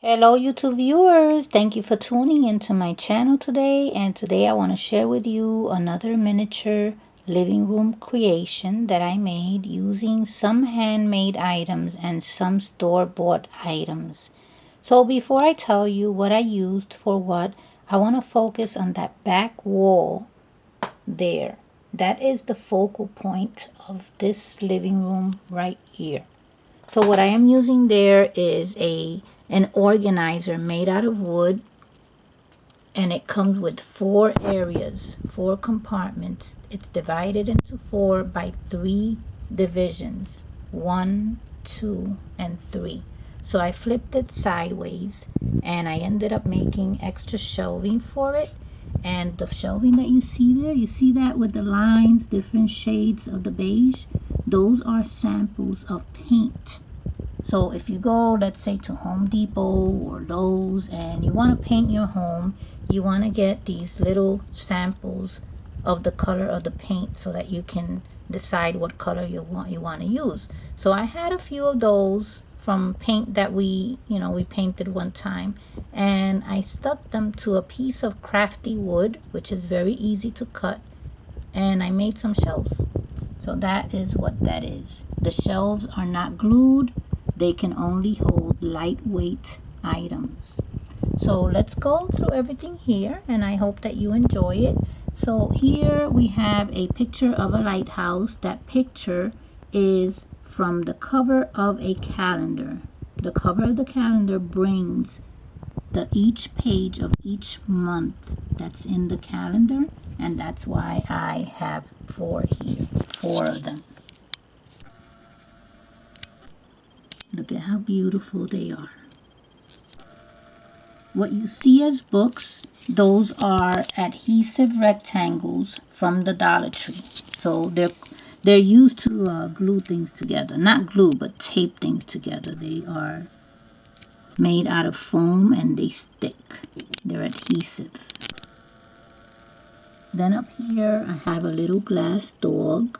Hello YouTube viewers, thank you for tuning into my channel today, and today I want to share with you another miniature living room creation that I made using some handmade items and some store-bought items. So before I tell you what I used for what, I want to focus on that back wall there. That is the focal point of this living room right here. So what I am using there is an organizer made out of wood, and it comes with four areas, four compartments. It's divided into four by three divisions, 1, 2, and 3. So I flipped it sideways and I ended up making extra shelving for it. And the shelving that you see there, you see that with the lines, different shades of the beige, those are samples of paint. So if you go, let's say, to Home Depot or Lowe's and you want to paint your home, you want to get these little samples of the color of the paint so that you can decide what color you want to use. So I had a few of those from paint that we painted one time, and I stuck them to a piece of crafty wood, which is very easy to cut, and I made some shelves. So that is what that is. The shelves are not glued. They can only hold lightweight items. So let's go through everything here, and I hope that you enjoy it. So here we have a picture of a lighthouse. That picture is from the cover of a calendar. The cover of the calendar brings each page of each month that's in the calendar, and that's why I have four here, four of them. Look at how beautiful they are. What you see as books, those are adhesive rectangles from the Dollar Tree. So they're used to glue things together. Not glue, but tape things together. They are made out of foam and they stick. They're adhesive. Then up here I have a little glass dog,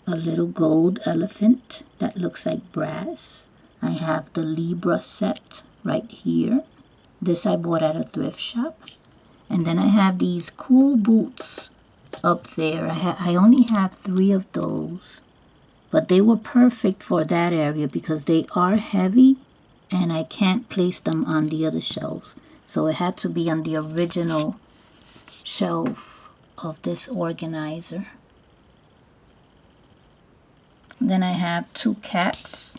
a little gold elephant that looks like brass. I have the Libra set right here. This I bought at a thrift shop. And then I have these cool boots up there. I only have 3 of those, but they were perfect for that area because they are heavy and I can't place them on the other shelves. So it had to be on the original shelf of this organizer. Then I have 2 cats,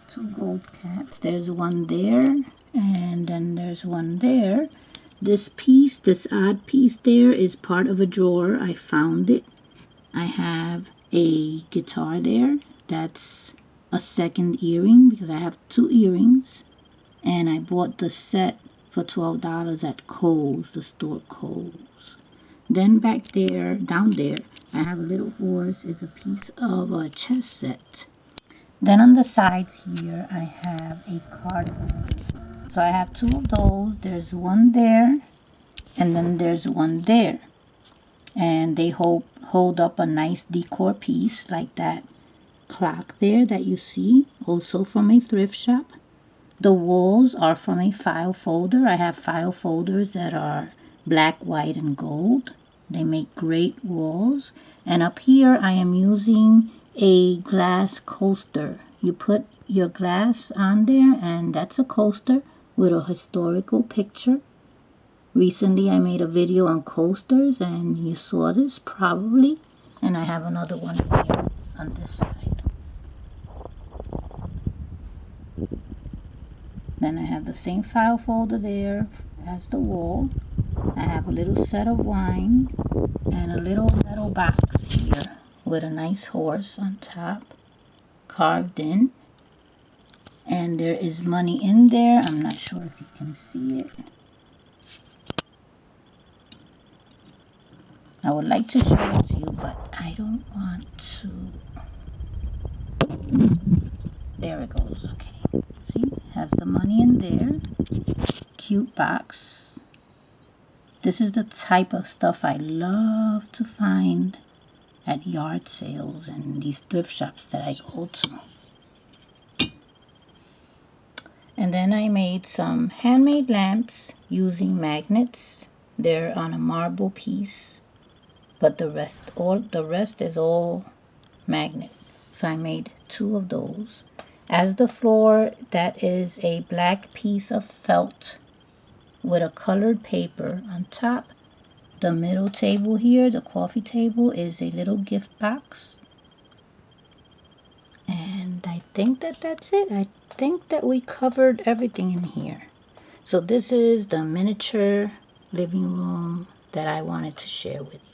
2 gold cats. There's one there, and then there's one there. This piece, this odd piece there, is part of a drawer. I found it. I have a guitar there. That's a second earring because I have 2 earrings. And I bought the set for $12 at Kohl's, the store Kohl's. Then back there, down there, I have a little horse. It's a piece of a chess set. Then on the sides here, I have a cardigan. So I have 2 of those. There's one there, and then there's one there. And they hold up a nice decor piece like that clock there that you see, also from a thrift shop. The walls are from a file folder. I have file folders that are black, white, and gold. They make great walls. And up here I am using a glass coaster. You put your glass on there and that's a coaster with a historical picture. Recently I made a video on coasters and you saw this probably. And I have another one here on this side. Then I have the same file folder there as the wall. I have a little set of wine and a little metal box here with a nice horse on top carved in. And there is money in there. I'm not sure if you can see it. I would like to show it to you, but I don't want to. There it goes. Okay. See? It has the money in there. Cute box. This is the type of stuff I love to find at yard sales and these thrift shops that I go to. And And then I made some handmade lamps using magnets. They're on a marble piece, but the rest is all magnet. So I made 2 of those. As the floor, that is a black piece of felt with a colored paper on top. The middle table here, the coffee table, is a little gift box. And I think that that's it. I think that we covered everything in here. So this is the miniature living room that I wanted to share with you.